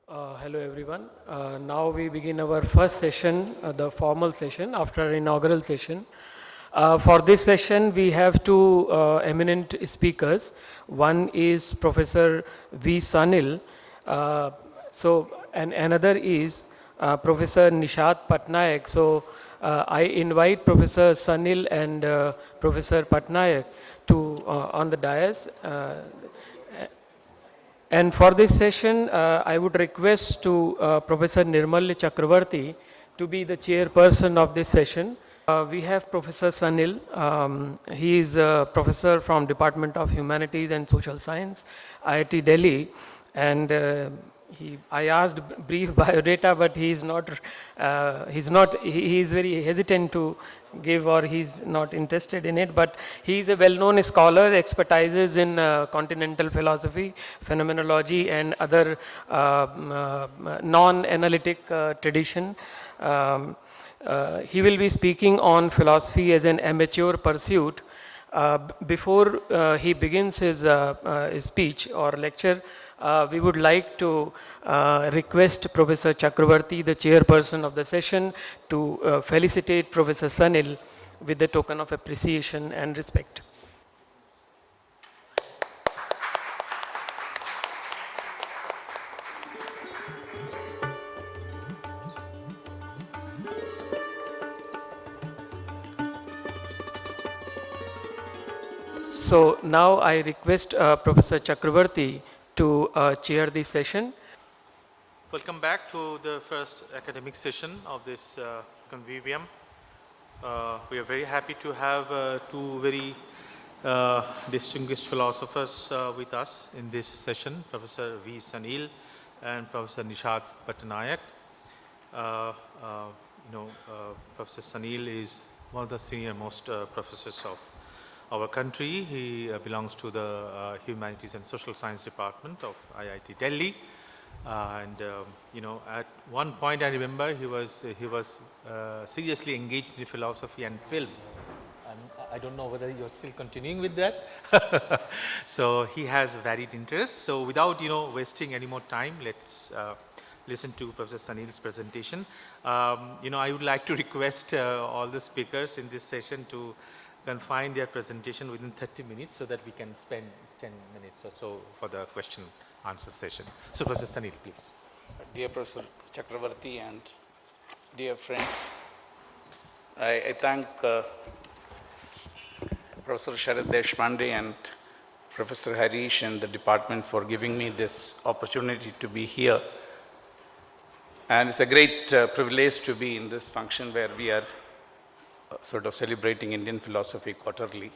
Hello everyone. Now we begin our first session, the formal session after inaugural session. For this session we have two eminent speakers. One is Professor V. Sanil. And another is Professor Nishat Patnaik. I invite Professor Sanil and Professor Patnaik to on the dais. And for this session, I would request to Professor Nirmal Chakravarti to be the chairperson of this session. We have Professor Sanil. He is a professor from Department of Humanities and Social Science, IIT Delhi. And I asked brief biodata, but he is very hesitant to give, or he's not interested in it, but he is a well-known scholar, expertises in continental philosophy, phenomenology and other non-analytic tradition. He will be speaking on philosophy as an amateur pursuit. Before he begins his speech or lecture, we would like to request Professor Chakravarti, the chairperson of the session, to felicitate Professor Sanil with the token of appreciation and respect. So now I request Professor Chakravarti to chair this session. Welcome back to the first academic session of this convivium. We are very happy to have two very distinguished philosophers with us in this session, Professor V. Sanil and Professor Nishat Patnaik. Professor Sanil is one of the senior most professors of our country. He belongs to the Humanities and Social Science Department of IIT Delhi. At one point I remember he was seriously engaged in philosophy and film. And I don't know whether you're still continuing with that. So he has varied interests. So without wasting any more time, let's listen to Professor Sanil's presentation. I would like to request all the speakers in this session to confine their presentation within 30 minutes so that we can spend 10 minutes or so for the question answer session. So Professor Sanil, please. Dear Professor Chakravarti and dear friends, I thank Professor Sharad Deshpande and Professor Harish and the department for giving me this opportunity to be here. And it's a great privilege to be in this function where we are sort of celebrating Indian philosophy quarterly,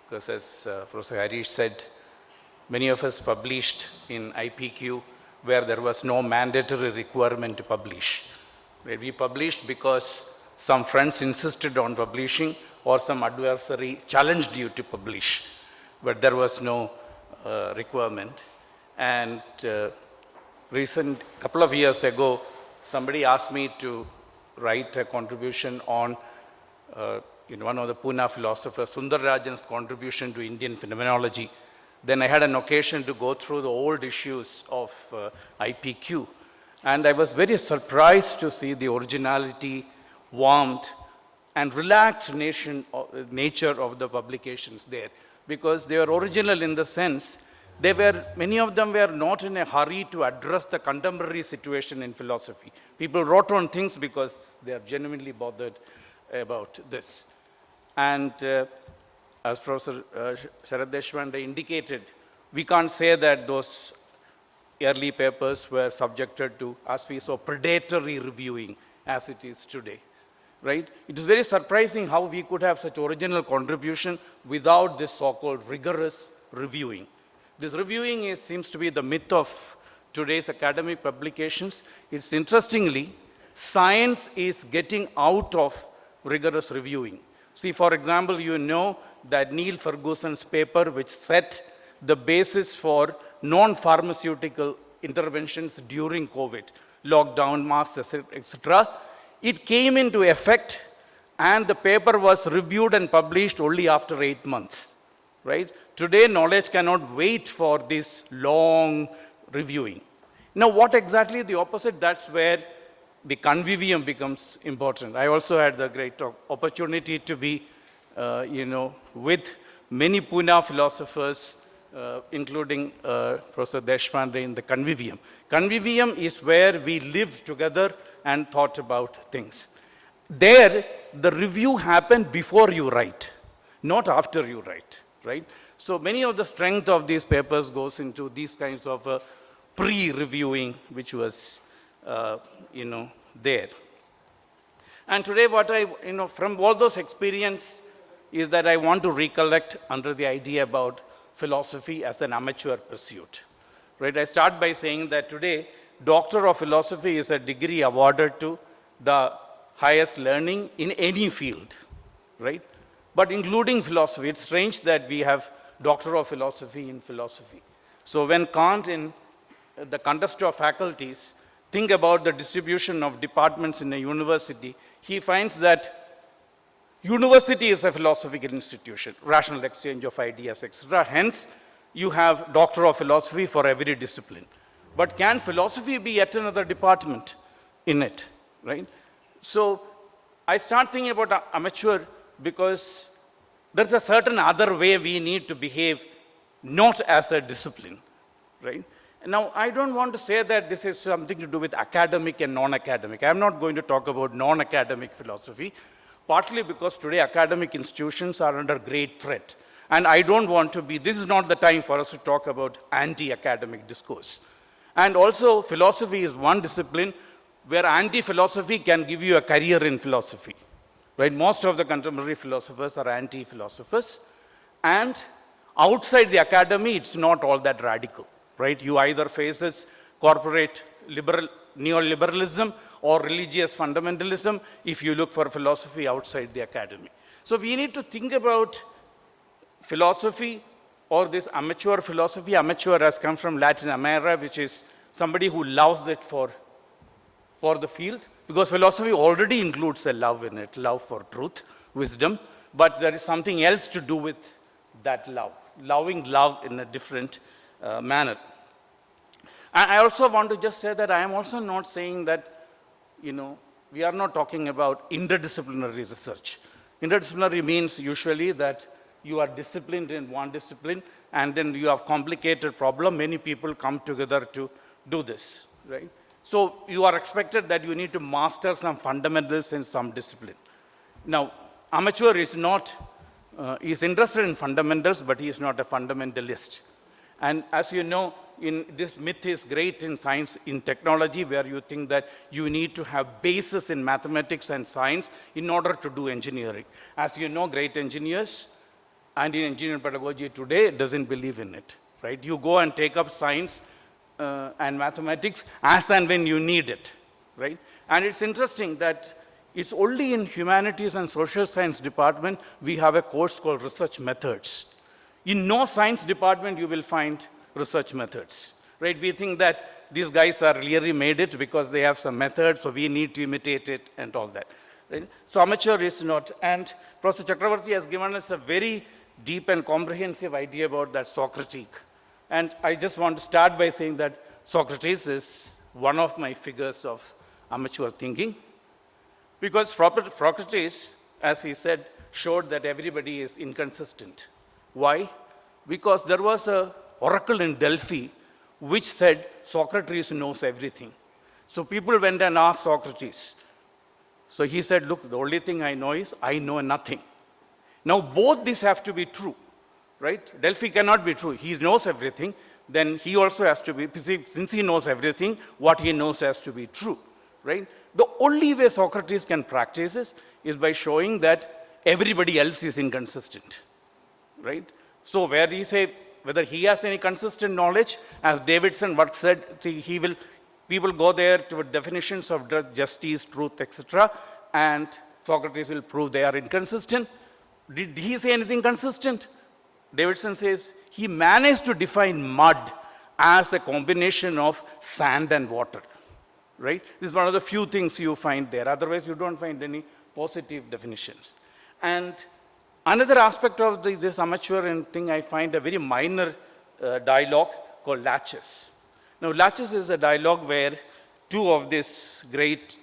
because as Professor Harish said, many of us published in IPQ where there was no mandatory requirement to publish. Where we published because some friends insisted on publishing or some adversary challenged you to publish, but there was no requirement. And couple of years ago, somebody asked me to write a contribution on one of the Pune philosophers, Sundararajan's contribution to Indian phenomenology. Then I had an occasion to go through the old issues of IPQ. And I was very surprised to see the originality, warmth, and relaxed nature of the publications there. Because they were original in the sense, many of them were not in a hurry to address the contemporary situation in philosophy. People wrote on things because they are genuinely bothered about this. And as Professor Sharad Deshpande indicated, we can't say that those early papers were subjected to, as we saw, predatory reviewing as it is today, right? It is very surprising how we could have such original contribution without this so-called rigorous reviewing. This reviewing seems to be the myth of today's academic publications. It's interestingly, science is getting out of rigorous reviewing. See, for example, you know that Neil Ferguson's paper, which set the basis for non-pharmaceutical interventions during COVID, lockdown, masks, etc., it came into effect and the paper was reviewed and published only after 8 months, right? Today, knowledge cannot wait for this long reviewing. Now, what exactly the opposite? That's where the convivium becomes important. I also had the great opportunity to be, with many Pune philosophers, including Professor Deshpande in the convivium. Convivium is where we lived together and thought about things. There, the review happened before you write, not after you write, right? So many of the strength of these papers goes into these kinds of pre-reviewing, which was, there. And today what from all those experience is that I want to recollect under the idea about philosophy as an amateur pursuit, right? I start by saying that today, Doctor of Philosophy is a degree awarded to the highest learning in any field, right? But including philosophy, it's strange that we have Doctor of Philosophy in philosophy. So when Kant in the context of faculties think about the distribution of departments in a university, he finds that university is a philosophical institution, rational exchange of ideas, etc. Hence, you have Doctor of Philosophy for every discipline. But can philosophy be yet another department in it, right? So I start thinking about amateur because there's a certain other way we need to behave, not as a discipline, right? Now, I don't want to say that this is something to do with academic and non-academic. I'm not going to talk about non-academic philosophy, partly because today academic institutions are under great threat. And I don't want to be, this is not the time for us to talk about anti-academic discourse. And also, philosophy is one discipline where anti-philosophy can give you a career in philosophy, right? Most of the contemporary philosophers are anti-philosophers. And outside the academy, it's not all that radical, right? You either face corporate neoliberalism or religious fundamentalism if you look for philosophy outside the academy. So we need to think about philosophy or this amateur philosophy. Amateur has come from Latin amare, which is somebody who loves it for the field, because philosophy already includes a love in it, love for truth, wisdom, but there is something else to do with that love, loving love in a different manner. And I also want to just say that I am also not saying that, we are not talking about interdisciplinary research. Interdisciplinary means usually that you are disciplined in one discipline and then you have complicated problem. Many people come together to do this, right? So you are expected that you need to master some fundamentals in some discipline. Now, amateur is not, is interested in fundamentals, but he is not a fundamentalist. And as you know, this myth is great in science, in technology, where you think that you need to have basis in mathematics and science in order to do engineering. As you know, great engineers and in engineering pedagogy today doesn't believe in it, right? You go and take up science and mathematics as and when you need it, right? And it's interesting that it's only in humanities and social science department we have a course called research methods. In no science department you will find research methods, right? We think that these guys are really made it because they have some method, so we need to imitate it and all that, right? So amateur is not. And Professor Chakravarti has given us a very deep and comprehensive idea about that Socrates. And I just want to start by saying that Socrates is one of my figures of amateur thinking, because Socrates, as he said, showed that everybody is inconsistent. Why? Because there was an oracle in Delphi which said Socrates knows everything. So people went and asked Socrates. So he said, look, the only thing I know is I know nothing. Now both these have to be true, right? Delphi cannot be true. He knows everything. Then he also has to be, since he knows everything, what he knows has to be true, right? The only way Socrates can practice this is by showing that everybody else is inconsistent, right? So where he say, whether he has any consistent knowledge, as Davidson what said, people go there to definitions of justice, truth, etc., and Socrates will prove they are inconsistent. Did he say anything consistent? Davidson says he managed to define mud as a combination of sand and water, right? This is one of the few things you find there. Otherwise, you don't find any positive definitions. And another aspect of this amateur thing, I find a very minor dialogue called latches. Now, Laches is a dialogue where two of these great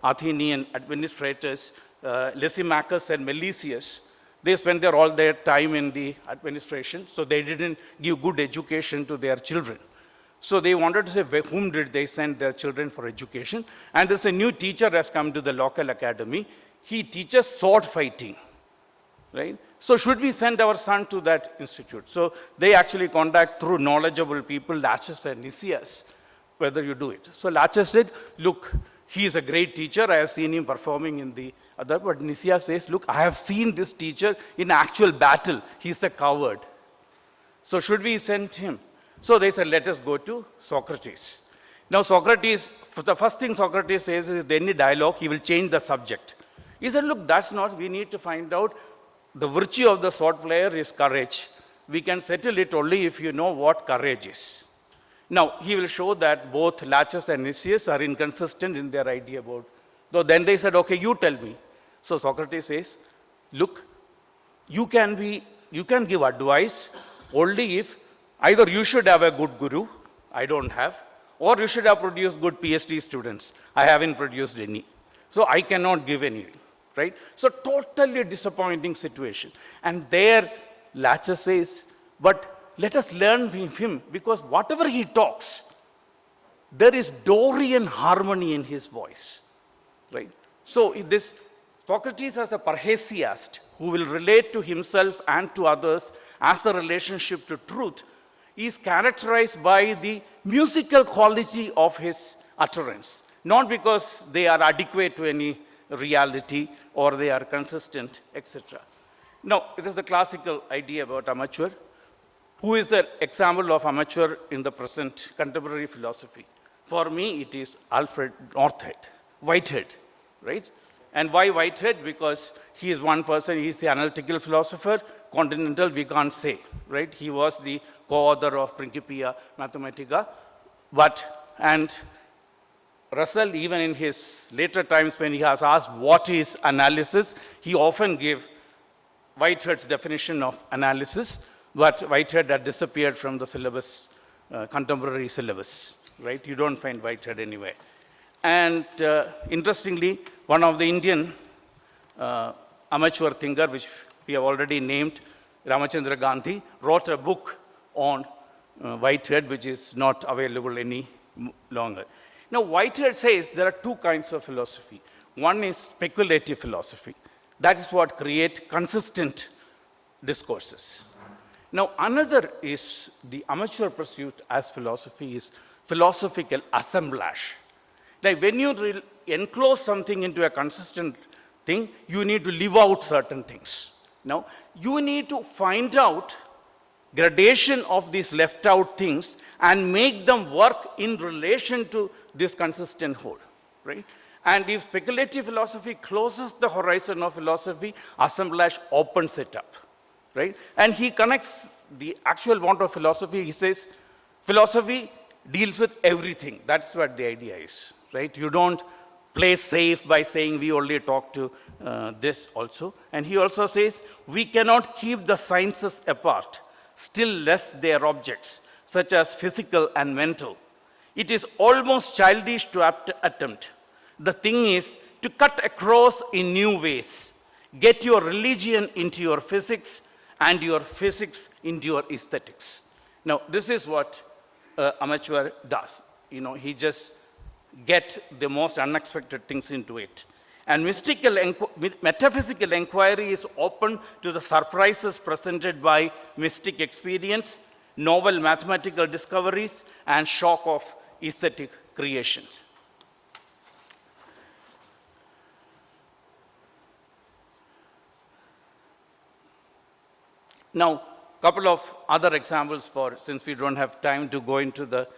Athenian administrators, Lysimachus and Melesius, they spent all their time in the administration, so they didn't give good education to their children. So they wanted to say, whom did they send their children for education? And there's a new teacher has come to the local academy. He teaches sword fighting, right? So should we send our son to that institute? So they actually contact through knowledgeable people, Laches and Nicias, whether you do it. So Laches said, look, he is a great teacher. I have seen him performing in the other, but Nicias says, look, I have seen this teacher in actual battle. He's a coward. So should we send him? So they said, let us go to Socrates. Now Socrates, the first thing Socrates says is, any dialogue, he will change the subject. He said, look, that's not, we need to find out the virtue of the sword player is courage. We can settle it only if you know what courage is. Now, he will show that both Laches and Nicias are inconsistent in their idea about, though then they said, okay, you tell me. So Socrates says, look, you can give advice only if either you should have a good guru, I don't have, or you should have produced good PhD students. I haven't produced any. So I cannot give anything, right? So totally disappointing situation. And there Laches says, but let us learn from him, because whatever he talks, there is Dorian harmony in his voice, right? So this Socrates as a parrhesiast who will relate to himself and to others as a relationship to truth is characterized by the musical quality of his utterance, not because they are adequate to any reality or they are consistent, etc. Now, it is the classical idea about amateur. Who is the example of amateur in the present contemporary philosophy? For me, it is Alfred Whitehead, right? And why Whitehead? Because he is one person, he is the analytical philosopher, continental, we can't say, right? He was the co-author of Principia Mathematica, and Russell, even in his later times when he has asked what is analysis, he often gave Whitehead's definition of analysis, but Whitehead had disappeared from the syllabus, contemporary syllabus, right? You don't find Whitehead anywhere. And interestingly, one of the Indian amateur thinker, which we have already named, Ramachandra Gandhi, wrote a book on Whitehead, which is not available any longer. Now, Whitehead says there are two kinds of philosophy. One is speculative philosophy. That is what creates consistent discourses. Now, another is the amateur pursuit as philosophy is philosophical assemblage. Like when you enclose something into a consistent thing, you need to leave out certain things. Now, you need to find out gradation of these left out things and make them work in relation to this consistent whole, right? And if speculative philosophy closes the horizon of philosophy, assemblage opens it up, right? And he connects the actual want of philosophy. He says, philosophy deals with everything. That's what the idea is, right? You don't play safe by saying we only talk to this also. And he also says, we cannot keep the sciences apart, still less their objects, such as physical and mental. It is almost childish to attempt. The thing is to cut across in new ways. Get your religion into your physics and your physics into your aesthetics. Now, this is what amateur does. You know, he just get the most unexpected things into it. And metaphysical inquiry is open to the surprises presented by mystic experience, novel mathematical discoveries, and shock of aesthetic creations. Now, a couple of other examples since we don't have time to go into the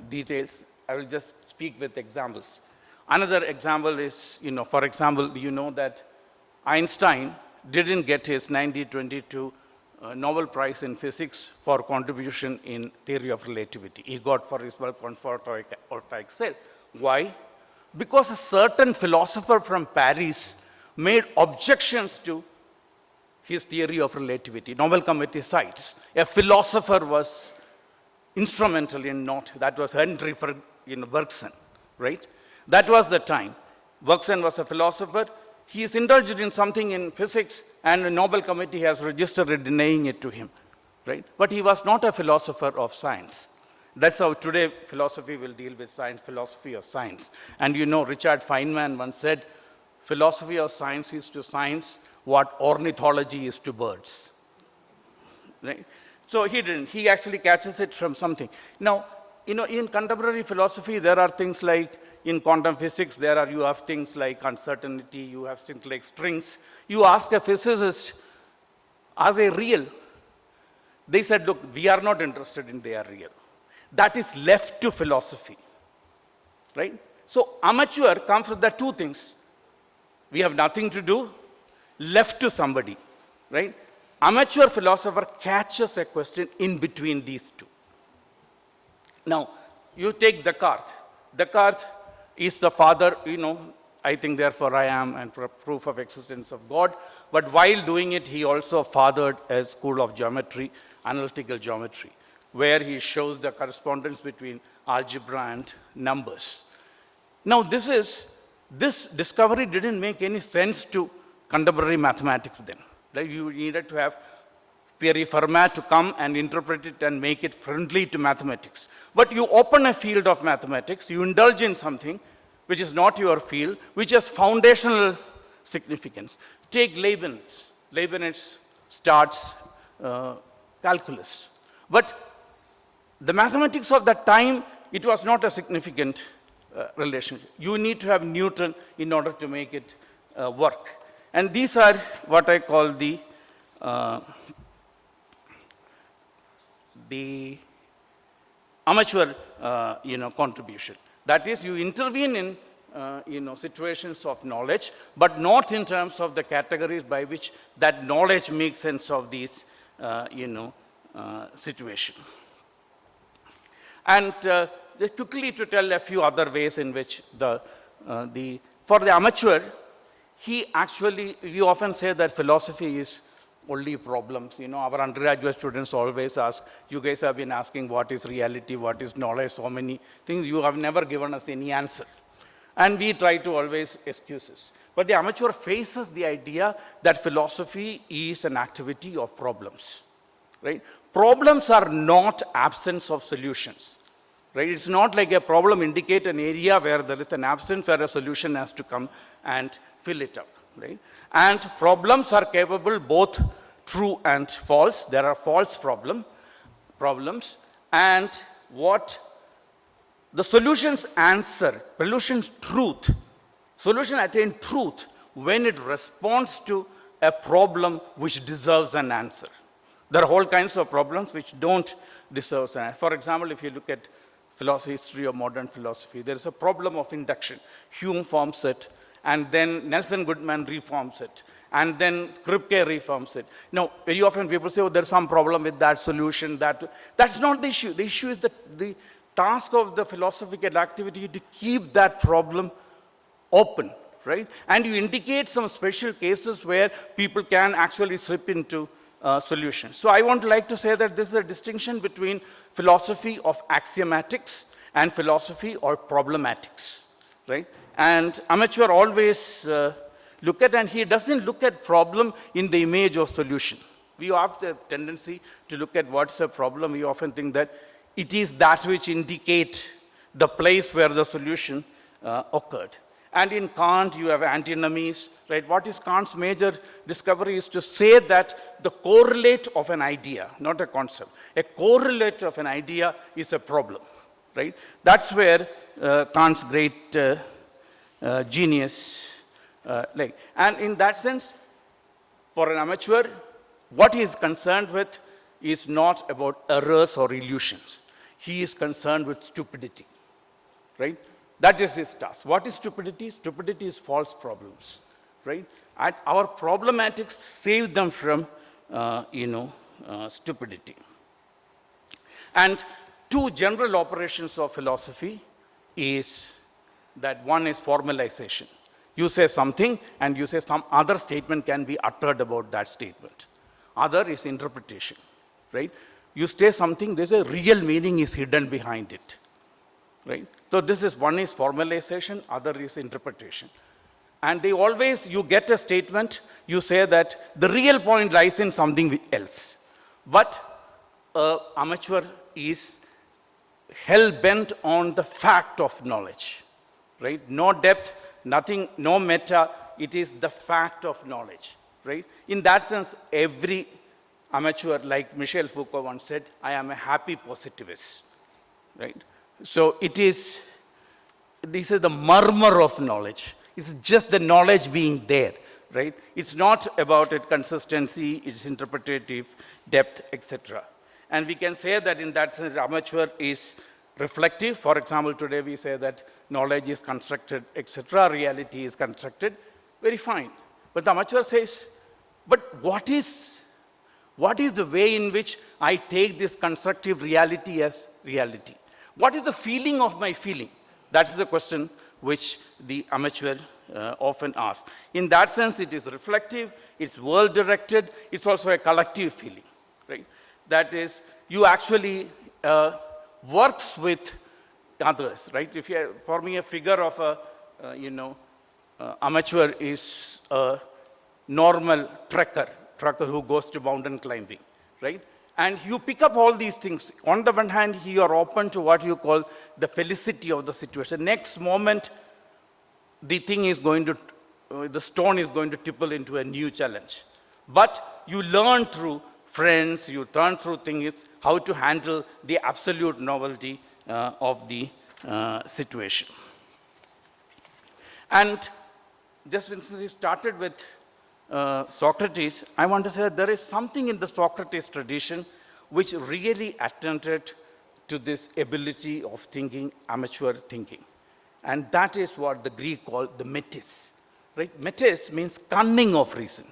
details, I will just speak with examples. Another example is, for example, you know that Einstein didn't get his 1922 Nobel Prize in Physics for contribution in theory of relativity. He got for his work on photovoltaic cell. Why? Because a certain philosopher from Paris made objections to his theory of relativity. Nobel Committee cites a philosopher was instrumental in not, that was Henry Bergson, right? That was the time. Bergson was a philosopher. He is indulged in something in physics, and the Nobel Committee has registered it denying it to him, right? But he was not a philosopher of science. That's how today philosophy will deal with science, philosophy of science. And you know, Richard Feynman once said, philosophy of science is to science what ornithology is to birds, right? So he didn't. He actually catches it from something. Now, you know, in contemporary philosophy, there are things like, in quantum physics, you have things like uncertainty, you have things like strings. You ask a physicist, are they real? They said, look, we are not interested in they are real. That is left to philosophy, right? So amateur comes with the two things. We have nothing to do, left to somebody, right? Amateur philosopher catches a question in between these two. Now, you take Descartes. Descartes is the father, you know, I think therefore I am, and proof of existence of God. But while doing it, he also fathered a school of geometry, analytical geometry, where he shows the correspondence between algebra and numbers. Now, this discovery didn't make any sense to contemporary mathematics then. Right? You needed to have Pierre Fermat to come and interpret it and make it friendly to mathematics. But you open a field of mathematics, you indulge in something which is not your field, which has foundational significance. Take Leibniz. Leibniz starts calculus. But the mathematics of that time, it was not a significant relationship. You need to have Newton in order to make it work. And these are what I call the amateur contribution. That is, you intervene in situations of knowledge, but not in terms of the categories by which that knowledge makes sense of these situation. And quickly to tell a few other ways in which for the amateur, we often say that philosophy is only problems. You know, our undergraduate students always ask, you guys have been asking what is reality, what is knowledge, so many things. You have never given us any answer. And we try to always excuses. But the amateur faces the idea that philosophy is an activity of problems, right? Problems are not absence of solutions, right? It's not like a problem indicate an area where there is an absence where a solution has to come and fill it up, right? And problems are capable both true and false. There are false problems, and what the solutions answer, solution attain truth when it responds to a problem which deserves an answer. There are whole kinds of problems which don't deserve an answer. For example, if you look at philosophy, history of modern philosophy, there is a problem of induction. Hume forms it, and then Nelson Goodman reforms it, and then Kripke reforms it. Now, very often people say, oh, there's some problem with that solution. That's not the issue. The issue is that the task of the philosophical activity is to keep that problem open, right? And you indicate some special cases where people can actually slip into solutions. So I want to say that this is a distinction between philosophy of axiomatics and philosophy or problematics, right? And amateur always look at, and he doesn't look at problem in the image of solution. We have the tendency to look at what's a problem. We often think that it is that which indicate the place where the solution occurred. And in Kant, you have antinomies, right? What is Kant's major discovery is to say that the correlate of an idea, not a concept, a correlate of an idea is a problem, right? That's where Kant's great genius lay. And in that sense, for an amateur, what he is concerned with is not about errors or illusions. He is concerned with stupidity, right? That is his task. What is stupidity? Stupidity is false problems, right? And our problematics save them from, stupidity. And two general operations of philosophy is that one is formalization. You say something and you say some other statement can be uttered about that statement. Other is interpretation, right? you say something, there's a real meaning is hidden behind it, right? So this is, one is formalization, other is interpretation. And they always, you get a statement, you say that the real point lies in something else. But amateur is hell-bent on the fact of knowledge, right? No depth, nothing, no meta, it is the fact of knowledge, right? In that sense, every amateur, like Michel Foucault once said, I am a happy positivist, right? So it is, this is the murmur of knowledge. It's just the knowledge being there, right? It's not about its consistency, its interpretative depth, etc. And we can say that in that sense, amateur is reflective. For example, today we say that knowledge is constructed, etc., reality is constructed, very fine. But the amateur says, but what is the way in which I take this constructive reality as reality? What is the feeling of my feeling? That's the question which the amateur often asks. In that sense, it is reflective, it's world-directed, it's also a collective feeling, right? That is, you actually works with others, right? If you are forming a figure of a, amateur is a normal trekker who goes to mountain climbing, right? And you pick up all these things. On the one hand, you are open to what you call the felicity of the situation. Next moment, the thing is going to, the stone is going to tipple into a new challenge. But you learn through friends, you learn through things, how to handle the absolute novelty of the situation. And just since we started with Socrates, I want to say that there is something in the Socrates tradition which really attended to this ability of thinking, amateur thinking. And that is what the Greek called the Metis, right? Metis means cunning of reason.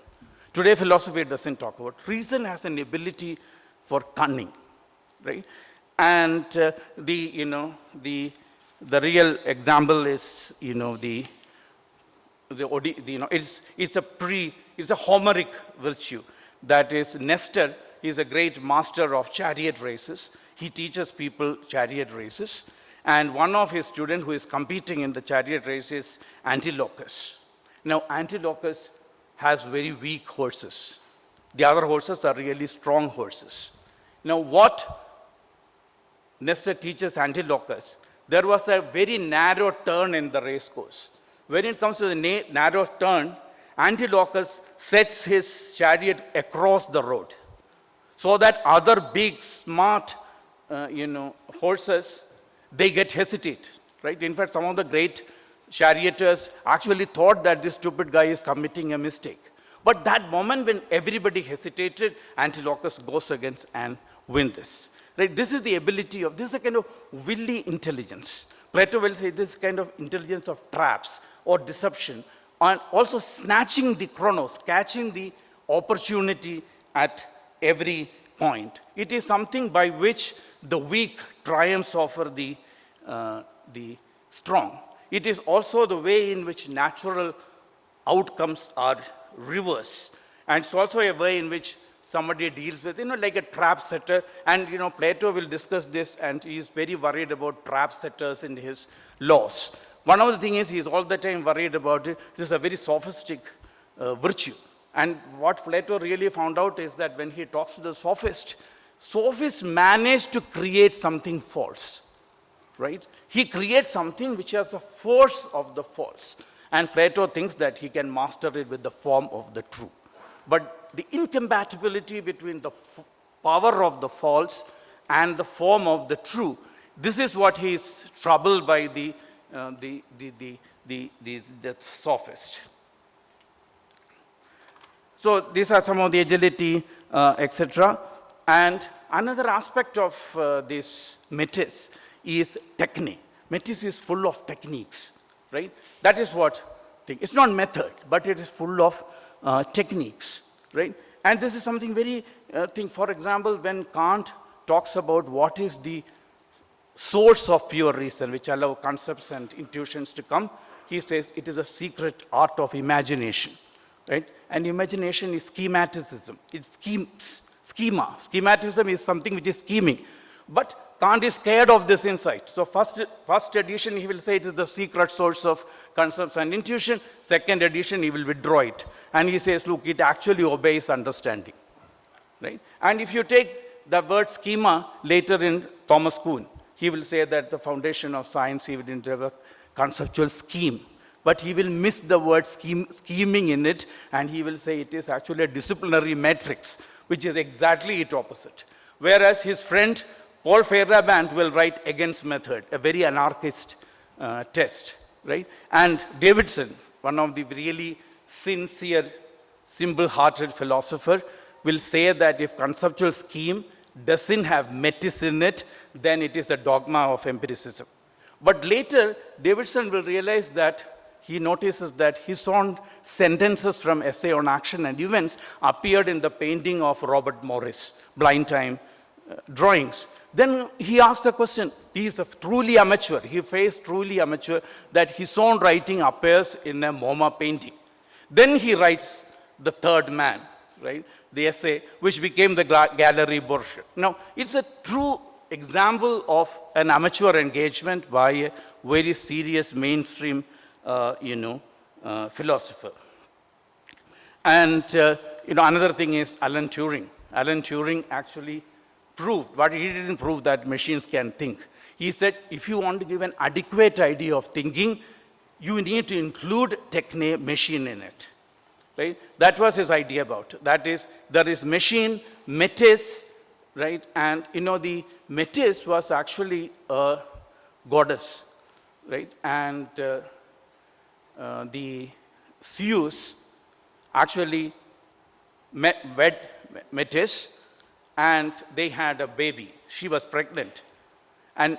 Today philosophy doesn't talk about. Reason has an ability for cunning, right? And the real example is, it's a Homeric virtue. That is, Nestor is a great master of chariot races. He teaches people chariot races. And one of his students who is competing in the chariot race is Antilochus. Now, Antilochus has very weak horses. The other horses are really strong horses. Now, what Nestor teaches Antilochus, there was a very narrow turn in the race course. When it comes to the narrow turn, Antilochus sets his chariot across the road so that other big, smart, horses, they get hesitate, right? In fact, some of the great charioteers actually thought that this stupid guy is committing a mistake. But that moment when everybody hesitated, Antilochus goes against and wins this. Right? This is the ability of, this is a kind of willy intelligence. Plato will say this kind of intelligence of traps or deception, and also snatching the chronos, catching the opportunity at every point. It is something by which the weak triumphs over the strong. It is also the way in which natural outcomes are reversed. And it's also a way in which somebody deals with, like a trap setter. And, Plato will discuss this, and he is very worried about trap setters in his laws. One of the things is he is all the time worried about it. This is a very sophistic virtue. And what Plato really found out is that when he talks to the sophists manage to create something false, right? He creates something which has the force of the false. And Plato thinks that he can master it with the form of the true. But the incompatibility between the power of the false and the form of the true, this is what he is troubled by the sophist. So these are some of the agility, etc. And another aspect of this Metis is technique. Metis is full of techniques, right? That is what thing. It's not method, but it is full of techniques, right? And this is something very for example, when Kant talks about what is the source of pure reason, which allow concepts and intuitions to come, he says it is a secret art of imagination, right? And imagination is schematicism. It schemes, Schema. Schematism is something which is scheming. But Kant is scared of this insight. So first edition, he will say it is the secret source of concepts and intuition. Second edition, he will withdraw it. And he says, look, it actually obeys understanding. Right? And if you take the word schema later in Thomas Kuhn, he will say that the foundation of science, he will have a conceptual scheme. But he will miss the word scheming in it, and he will say it is actually a disciplinary matrix, which is exactly its opposite. Whereas his friend Paul Feyerabend will write against method, a very anarchist test, right? And Davidson, one of the really sincere, simple-hearted philosopher, will say that if conceptual scheme doesn't have Metis in it, then it is a dogma of empiricism. But later, Davidson will realize that he notices that his own sentences from Essay on Action and Events appeared in the painting of Robert Morris, Blind Time drawings. Then he asked the question, he is a truly amateur, he faced truly amateur, that his own writing appears in a MoMA painting. Then he writes The Third Man, right? The essay, which became the Gallery Bourget. Now, it's a true example of an amateur engagement by a very serious mainstream philosopher. And another thing is Alan Turing. Alan Turing actually proved, but he didn't prove that machines can think. He said, if you want to give an adequate idea of thinking, you need to include machine in it. Right? That was his idea about it. That is, there is machine, Metis, right? And the Metis was actually a goddess, right? And the Zeus actually wed Metis, and they had a baby. She was pregnant. And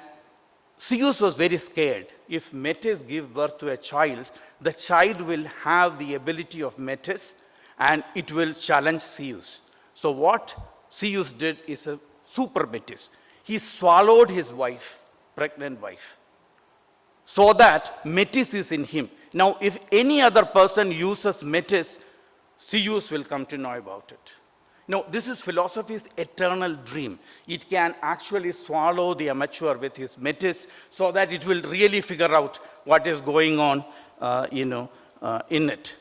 Zeus was very scared. If Metis gives birth to a child, the child will have the ability of Metis, and it will challenge Zeus. So what Zeus did is a super Metis. He swallowed his wife, pregnant wife, so that Metis is in him. Now, if any other person uses Metis, Zeus will come to know about it. Now, this is philosophy's eternal dream. It can actually swallow the amateur with his Metis so that it will really figure out what is going on, in it.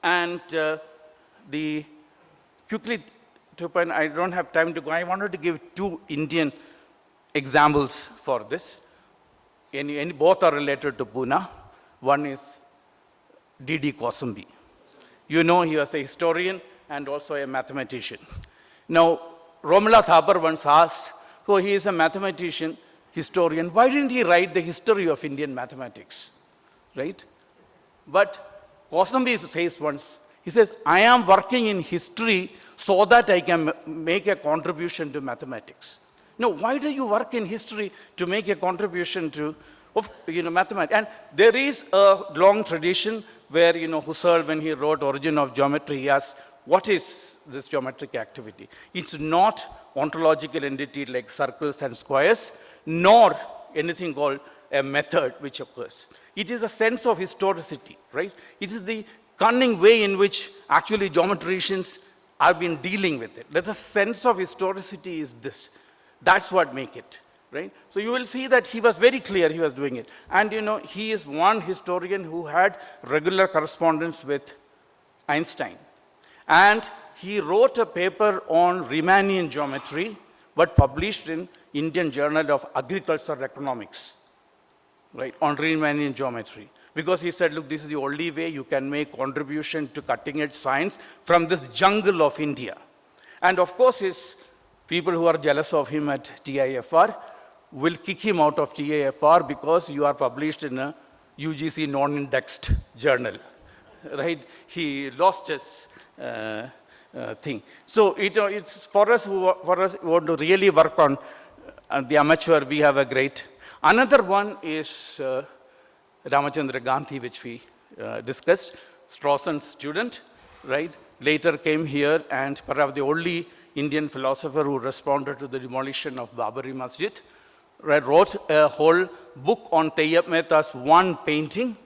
And quickly, I don't have time to go. I wanted to give two Indian examples for this. Both are related to Pune. One is D.D. Kosambi. He was a historian and also a mathematician. Now, Romila Thakur once asked, so he is a mathematician, historian, why didn't he write the history of Indian mathematics, right? But Kosambi says once, he says, I am working in history so that I can make a contribution to mathematics. Now, why do you work in history to make a contribution to mathematics? And there is a long tradition where, Husserl, when he wrote Origin of Geometry, he asked, what is this geometric activity? It's not ontological entity like circles and squares, nor anything called a method which occurs. It is a sense of historicity, right? It is the cunning way in which actually geometricians have been dealing with it. The sense of historicity is this. That's what makes it, right? So you will see that he was very clear he was doing it. And he is one historian who had regular correspondence with Einstein. And he wrote a paper on Riemannian geometry, but published in Indian Journal of Agricultural Economics, right, on Riemannian geometry. Because he said, look, this is the only way you can make contribution to cutting-edge science from this jungle of India. And of course, his people who are jealous of him at TIFR will kick him out of TIFR because you are published in a UGC non-indexed journal, right? He lost his thing. So it's for us who want to really work on the amateur, we have a great. Another one is Ramachandra Gandhi, which we discussed, Strawson's student, right? Later came here and perhaps the only Indian philosopher who responded to the demolition of Babari Masjid, right? Wrote a whole book on Tayyab Mehta's one painting,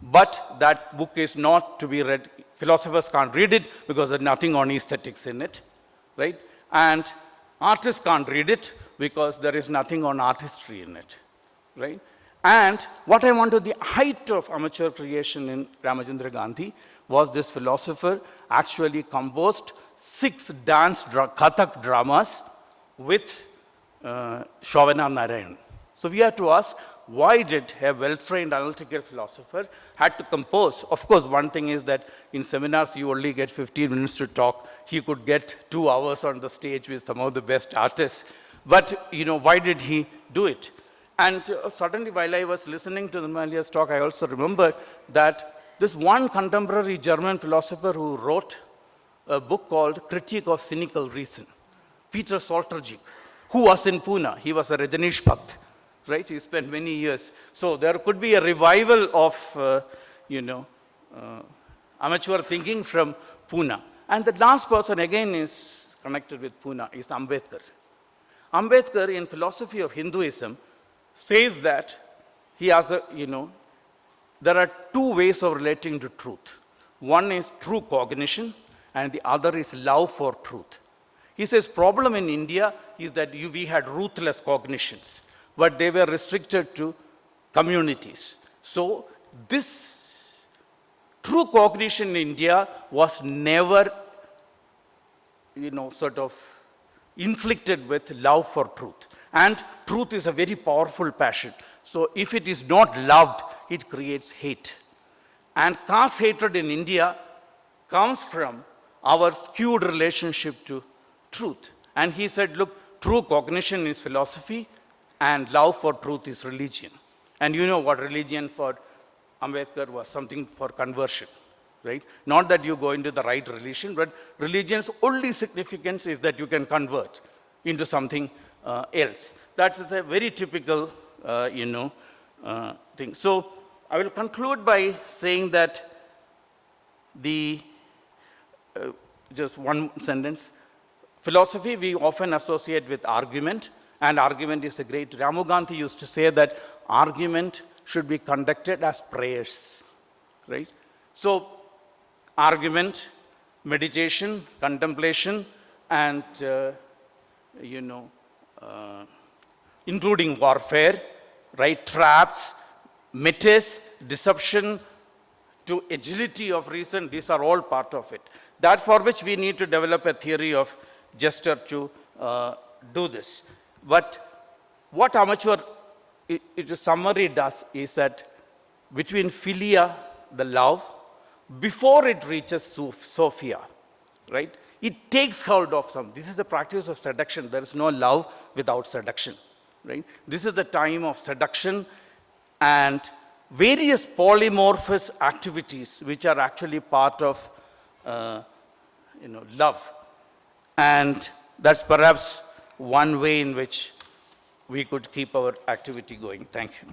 but that book is not to be read. Philosophers can't read it because there's nothing on aesthetics in it, right? And artists can't read it because there is nothing on artistry in it, right? And what I want to, the height of amateur creation in Ramachandra Gandhi was this philosopher actually composed 6 Kathak dramas with Shovana Narayan. So we have to ask, why did a well-trained analytical philosopher had to compose? Of course, one thing is that in seminars you only get 15 minutes to talk. He could get 2 hours on the stage with some of the best artists. But, you know, why did he do it? And suddenly, while I was listening to the Malia's talk, I also remembered that this one contemporary German philosopher who wrote a book called Critique of Cynical Reason, Peter Solterjik, who was in Pune. He was a Rajneesh Bhatt, right? He spent many years. So there could be a revival of, amateur thinking from Pune. And the last person, again, is connected with Pune, is Ambedkar. Ambedkar, in philosophy of Hinduism, says that he has a, there are 2 ways of relating to truth. One is true cognition, and the other is love for truth. He says problem in India is that we had ruthless cognitions, but they were restricted to communities. So this true cognition in India was never, sort of inflicted with love for truth. And truth is a very powerful passion. So if it is not loved, it creates hate. And caste hatred in India comes from our skewed relationship to truth. And he said, look, true cognition is philosophy and love for truth is religion. And you know what religion for Ambedkar was? Something for conversion, right? Not that you go into the right religion, but religion's only significance is that you can convert into something else. That is a very typical, thing. So I will conclude by saying that just one sentence, philosophy we often associate with argument, and argument is a great, Ramu Gandhi used to say that argument should be conducted as prayers, right? So argument, meditation, contemplation, and including warfare, right? Traps, metis, deception, to agility of reason, these are all part of it. That for which we need to develop a theory of gesture to do this. But what amateur summary does is that between philia, the love, before it reaches Sophia, right? It takes hold of some. This is the practice of seduction. There is no love without seduction, right? This is the time of seduction and various polymorphous activities which are actually part of, love. And that's perhaps one way in which we could keep our activity going. Thank you.